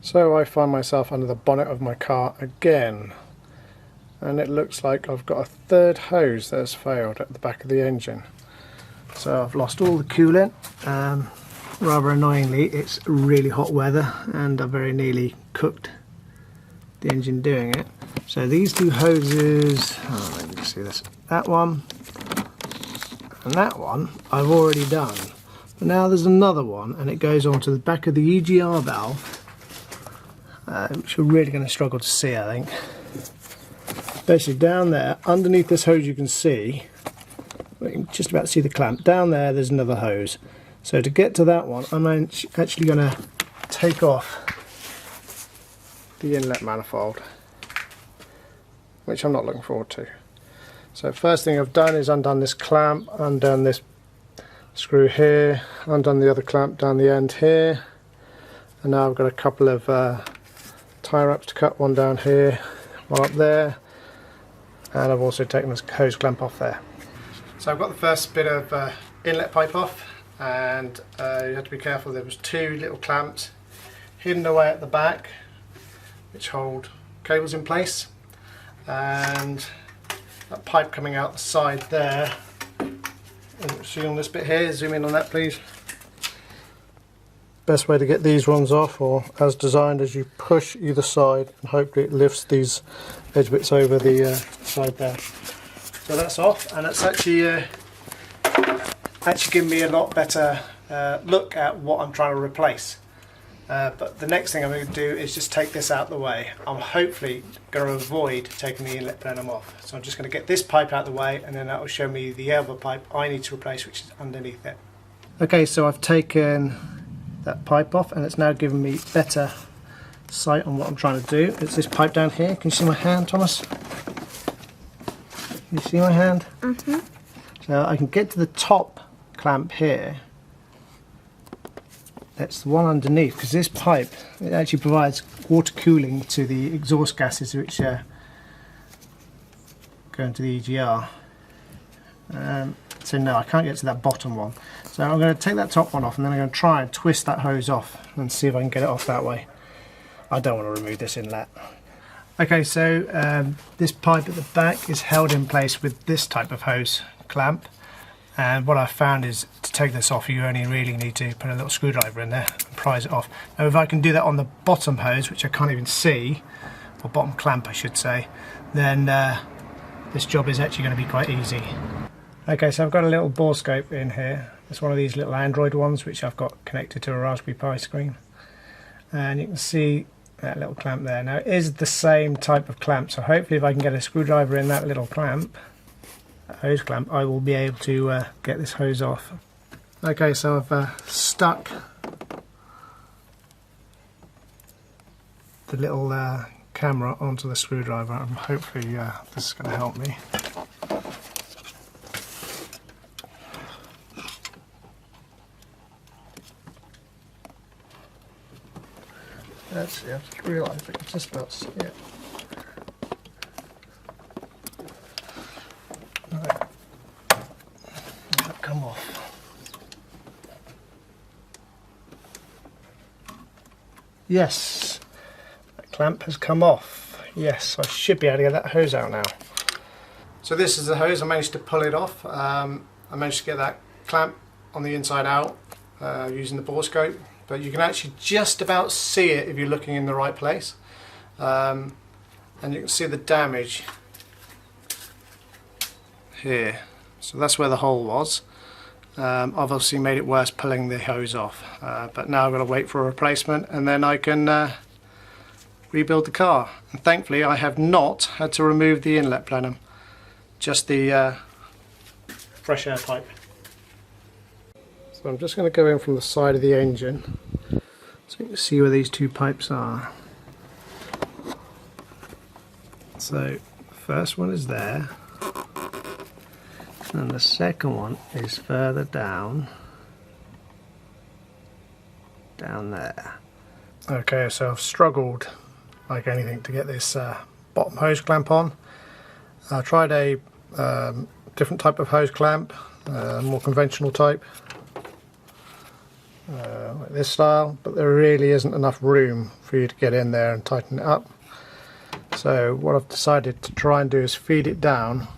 So I find myself under the bonnet of my car again, and it looks like I've got a third hose that has failed at the back of the engine. So I've lost all the coolant. Rather annoyingly, it's really hot weather and I very nearly cooked the engine doing it. So these two hoses, let me see this, that one and that one I've already done. But now there's another one, and it goes onto the back of the EGR valve, which you're really going to struggle to see, I think. Basically down there, underneath this hose you can see, you can just about see the clamp. Down there there's another hose. So to get to that one, I'm actually going to take off the inlet manifold, which I'm not looking forward to. So first thing I've done is undone this clamp, undone this screw here, undone the other clamp down the end here, and now I've got a couple of tie wraps to cut, one down here, one up there, and I've also taken this hose clamp off there. So I've got the first bit of inlet pipe off, and you have to be careful. There was two little clamps hidden away at the back which hold cables in place, and that pipe coming out the side there. See on this bit here, zoom in on that please. Best way to get these ones off, or as designed, is you push either side and hopefully it lifts these edge bits over the side there. So that's off, and it's actually giving me a lot better look at what I'm trying to replace. But the next thing I'm going to do is just take this out of the way. I'm hopefully going to avoid taking the inlet plenum off. So I'm just going to get this pipe out of the way, and then that will show me the other pipe I need to replace, which is underneath it. Okay, so I've taken that pipe off, and it's now giving me better sight on what I'm trying to do. It's this pipe down here. Can you see my hand, Thomas? Can you see my hand? Mm-hmm. So I can get to the top clamp here. That's the one underneath, because this pipe, it actually provides water cooling to the exhaust gases which go into the EGR. So no, I can't get to that bottom one. So I'm going to take that top one off, and then I'm going to try and twist that hose off and see if I can get it off that way. I don't want to remove this inlet. Okay, so this pipe at the back is held in place with this type of hose clamp. And what I've found is, to take this off, you only really need to put a little screwdriver in there and prise it off. Now if I can do that on the bottom hose, which I can't even see, or bottom clamp I should say, then this job is actually going to be quite easy. Okay, so I've got a little bore scope in here. It's one of these little Android ones which I've got connected to a Raspberry Pi screen. And you can see that little clamp there. Now it is the same type of clamp, so hopefully if I can get a screwdriver in that little clamp, hose clamp, I will be able to get this hose off. Okay, so I've stuck the little camera onto the screwdriver, and hopefully this is going to help me. Let's see, I've just realised I can just about see it. Come off. Yes, that clamp has come off. Yes, I should be able to get that hose out now. So this is the hose. I managed to pull it off. I managed to get that clamp on the inside out using the bore scope, but you can actually just about see it if you're looking in the right place, and you can see the damage here. So that's where the hole was. I've obviously made it worse pulling the hose off, but now I've got to wait for a replacement, and then I can rebuild the car. And thankfully I have not had to remove the inlet plenum, just the fresh air pipe. So I'm just going to go in from the side of the engine so you can see where these two pipes are. So the first one is there, and the second one is further down there. Okay, so I've struggled like anything to get this bottom hose clamp on. I tried a different type of hose clamp, more conventional type, like this style, but there really isn't enough room for you to get in there and tighten it up. So what I've decided to try and do is feed it down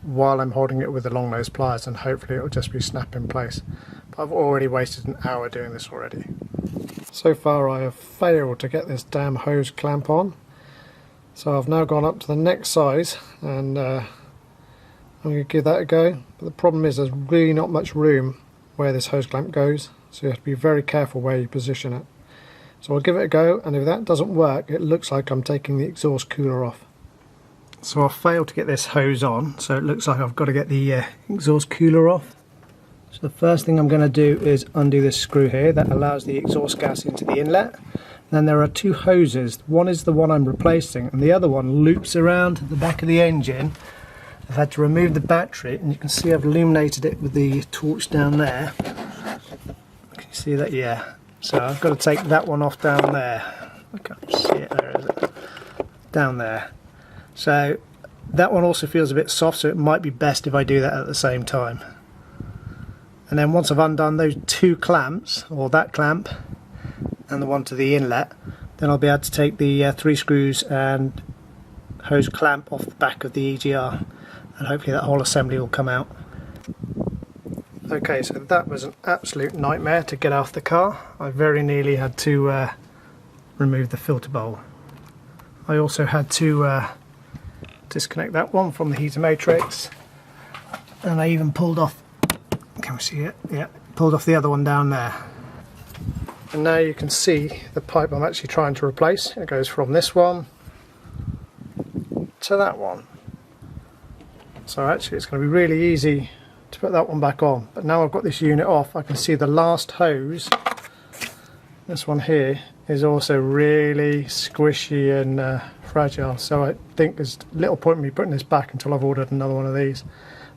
while I'm holding it with the long nose pliers, and hopefully it'll just be snap in place. But I've already wasted an hour doing this already. So far I have failed to get this damn hose clamp on, so I've now gone up to the next size and I'm going to give that a go. But the problem is there's really not much room where this hose clamp goes, so you have to be very careful where you position it. So I'll give it a go, and if that doesn't work, it looks like I'm taking the exhaust cooler off. So I've failed to get this hose on, so it looks like I've got to get the exhaust cooler off. So the first thing I'm going to do is undo this screw here that allows the exhaust gas into the inlet. Then there are two hoses. One is the one I'm replacing, and the other one loops around the back of the engine. I've had to remove the battery, and you can see I've illuminated it with the torch down there. Can you see that? Yeah. So I've got to take that one off down there. I can't see it, there is it? Down there. So that one also feels a bit soft, so it might be best if I do that at the same time. And then once I've undone those two clamps, or that clamp and the one to the inlet, then I'll be able to take the 3 screws and hose clamp off the back of the EGR, and hopefully that whole assembly will come out. Okay, so that was an absolute nightmare to get off the car. I very nearly had to remove the filter bowl. I also had to disconnect that one from the heater matrix, and I even pulled off, can we see it? Yeah, pulled off the other one down there. And now you can see the pipe I'm actually trying to replace. It goes from this one to that one. So actually it's going to be really easy to put that one back on, but now I've got this unit off, I can see the last hose, this one here, is also really squishy and fragile, so I think there's little point in me putting this back until I've ordered another one of these.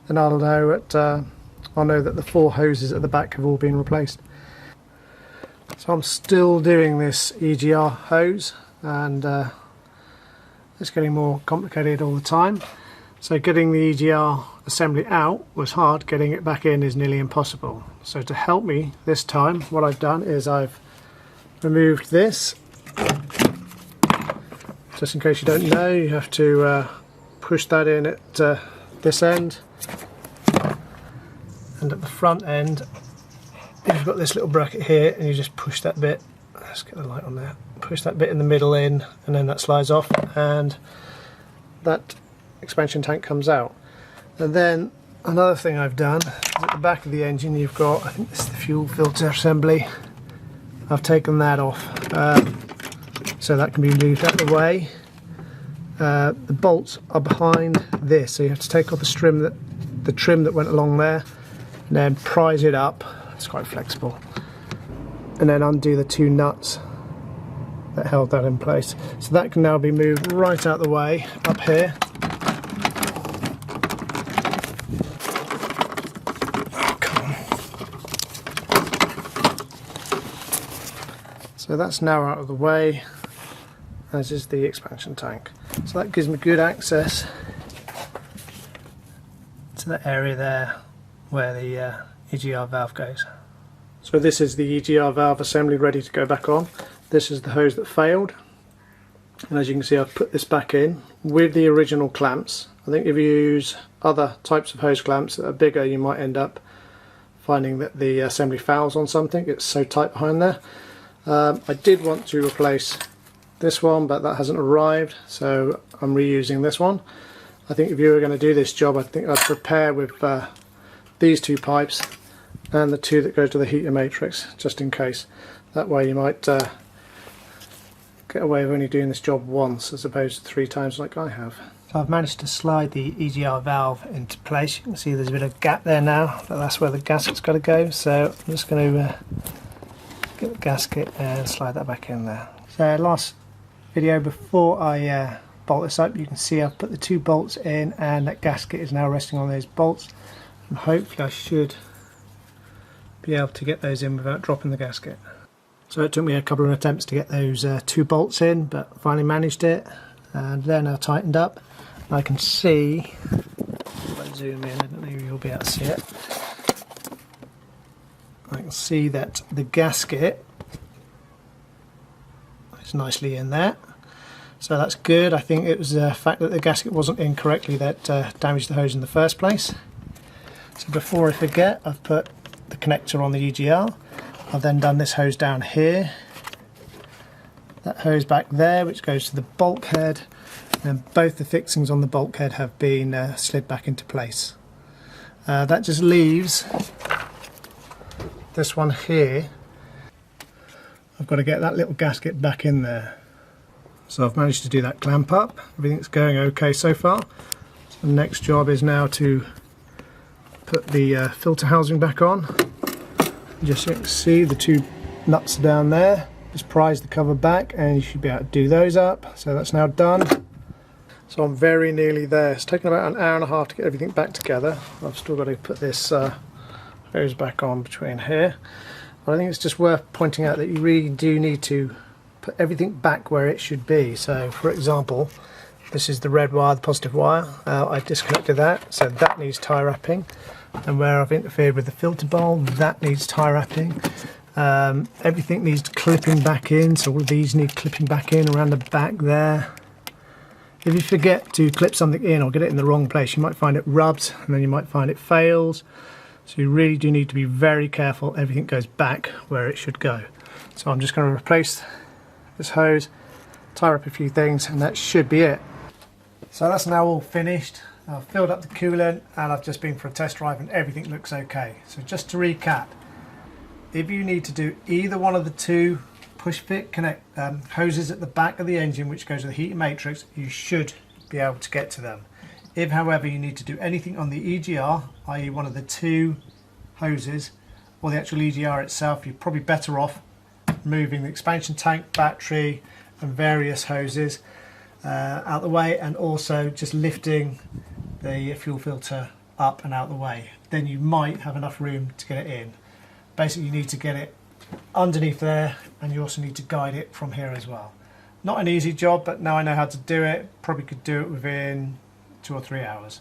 Then I'll know that the 4 hoses at the back have all been replaced. So I'm still doing this EGR hose, and it's getting more complicated all the time. So getting the EGR assembly out was hard, getting it back in is nearly impossible. So to help me this time, what I've done is I've removed this. Just in case you don't know, you have to push that in at this end, and at the front end you've got this little bracket here, and you just push that bit, let's get the light on there, push that bit in the middle in, and then that slides off and that expansion tank comes out. And then another thing I've done is at the back of the engine you've got, I think this is the fuel filter assembly, I've taken that off so that can be moved out of the way. The bolts are behind this, so you have to take off the trim that went along there and then prise it up, it's quite flexible, and then undo the 2 nuts that held that in place. So that can now be moved right out the way up here. So that's now out of the way, as is the expansion tank. So that gives me good access to the area there where the EGR valve goes. So this is the EGR valve assembly ready to go back on. This is the hose that failed, and as you can see I've put this back in with the original clamps. I think if you use other types of hose clamps that are bigger, you might end up finding that the assembly fouls on something, it's so tight behind there. I did want to replace this one, but that hasn't arrived, so I'm reusing this one. I think if you were going to do this job, I think I'd prepare with these 2 pipes and the 2 that go to the heater matrix, just in case. That way you might get away with only doing this job once as opposed to 3 times like I have. So I've managed to slide the EGR valve into place. You can see there's a bit of gap there now, but that's where the gasket's got to go, so I'm just going to get the gasket and slide that back in there. So last video before I bolt this up, you can see I've put the 2 bolts in, and that gasket is now resting on those bolts, and hopefully I should be able to get those in without dropping the gasket. So it took me a couple of attempts to get those 2 bolts in, but finally managed it, and they're now tightened up. And I can see, if I zoom in, I don't know if you'll be able to see it, I can see that the gasket is nicely in there. So that's good. I think it was the fact that the gasket wasn't in correctly that damaged the hose in the first place. So before I forget, I've put the connector on the EGR. I've then done this hose down here. That hose back there, which goes to the bulkhead. And both the fixings on the bulkhead have been slid back into place. That just leaves this one here. I've got to get that little gasket back in there. So I've managed to do that clamp up. Everything's going okay so far. So the next job is now to put the filter housing back on. Just so you can see the two nuts are down there. Just prise the cover back and you should be able to do those up. So that's now done. So I'm very nearly there. It's taken about an hour and a half to get everything back together. I've still got to put this hose back on between here. But I think it's just worth pointing out that you really do need to put everything back where it should be. So for example, this is the red wire, the positive wire. I've disconnected that, so that needs tie wrapping. And where I've interfered with the filter bowl, that needs tie wrapping. Everything needs clipping back in, so all of these need clipping back in around the back there. If you forget to clip something in or get it in the wrong place, you might find it rubs and then you might find it fails. So you really do need to be very careful everything goes back where it should go. So I'm just going to replace this hose, tie up a few things, and that should be it. So that's now all finished. I've filled up the coolant and I've just been for a test drive and everything looks okay. So just to recap, if you need to do either one of the two push fit hoses at the back of the engine which goes with the heater matrix, you should be able to get to them. If however you need to do anything on the EGR, i.e. one of the two hoses or the actual EGR itself, you're probably better off moving the expansion tank, battery and various hoses out the way, and also just lifting the fuel filter up and out the way. Then you might have enough room to get it in. Basically you need to get it underneath there, and you also need to guide it from here as well. Not an easy job, but now I know how to do it. Probably could do it within 2 or 3 hours.